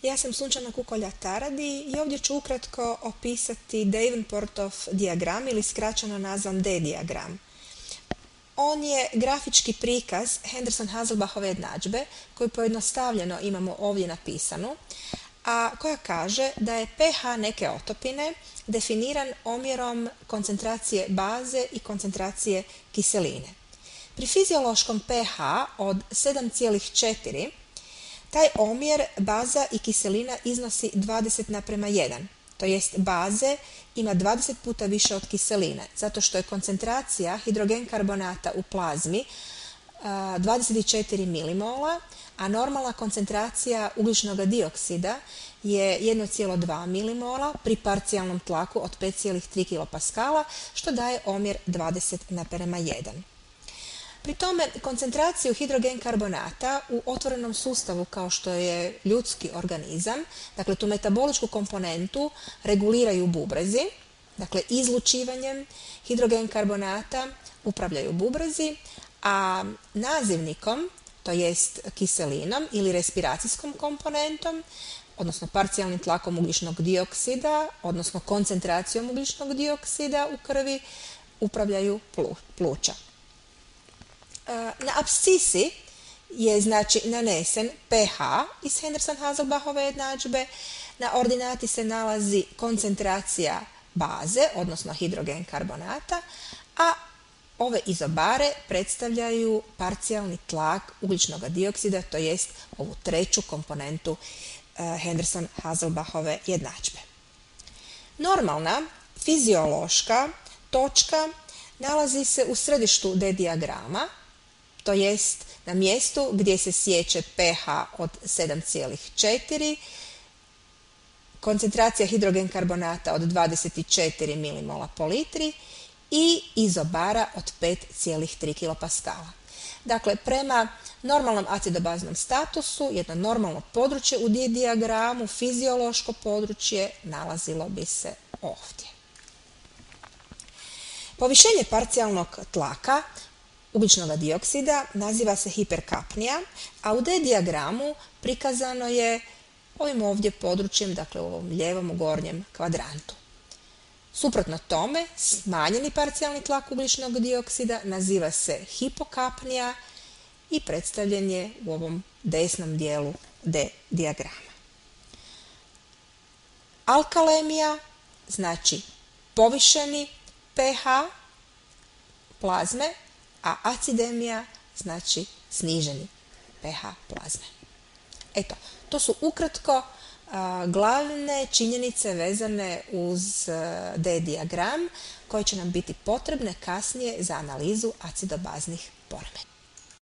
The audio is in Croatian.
Ja sam Sunčana Kukolja Taradi i ovdje ću ukratko opisati Davenportov dijagram ili skraćeno nazvan D-dijagram. On je grafički prikaz Henderson-Hasselbalchove jednadžbe koju pojednostavljeno imamo ovdje napisanu, a koja kaže da je pH neke otopine definiran omjerom koncentracije baze i koncentracije kiseline. Pri fiziološkom pH od 7,4 taj omjer baza i kiselina iznosi 20:1, to jest baze ima 20 puta više od kiseline, zato što je koncentracija hidrogen karbonata u plazmi 24 milimola, a normalna koncentracija ugljičnog dioksida je 1,2 milimola pri parcijalnom tlaku od 5,3 kilopascala, što daje omjer 20:1. Pri tome koncentraciju hidrogen karbonata u otvorenom sustavu kao što je ljudski organizam, dakle tu metaboličku komponentu reguliraju bubrezi, dakle izlučivanjem hidrogen karbonata upravljaju bubrezi, a nazivnikom, to jest kiselinom ili respiracijskom komponentom, odnosno parcijalnim tlakom ugljičnog dioksida, odnosno koncentracijom ugljičnog dioksida u krvi, upravljaju pluća. Na apsisi je znači nanesen pH iz Henderson-Hasselbalchove jednadžbe, na ordinati se nalazi koncentracija baze, odnosno hidrogen karbonata, a ove izobare predstavljaju parcijalni tlak ugljičnog dioksida, to jest ovu treću komponentu Henderson-Hasselbalchove jednadžbe. Normalna fiziološka točka nalazi se u središtu D-dijagrama, to jest na mjestu gdje se sječe pH od 7,4, koncentracija hidrogen karbonata od 24 milimola po litri i izobara od 5,3 kilopascala. Dakle, prema normalnom acidobaznom statusu, jedno normalno područje u D-dijagramu, fiziološko područje, nalazilo bi se ovdje. Povišenje parcijalnog tlaka ugljičnog dioksida naziva se hiperkapnija, a u D-dijagramu prikazano je ovim ovdje područjem, dakle u ovom lijevom gornjem kvadrantu. Suprotno tome, smanjeni parcijalni tlak ugljičnog dioksida naziva se hipokapnija i predstavljen je u ovom desnom dijelu D-dijagrama. Alkalemija znači povišeni pH plazme, a acidemija znači sniženi pH plazme. Eto, to su ukratko glavne činjenice vezane uz D-dijagram koje će nam biti potrebne kasnije za analizu acidobaznih poremećaja.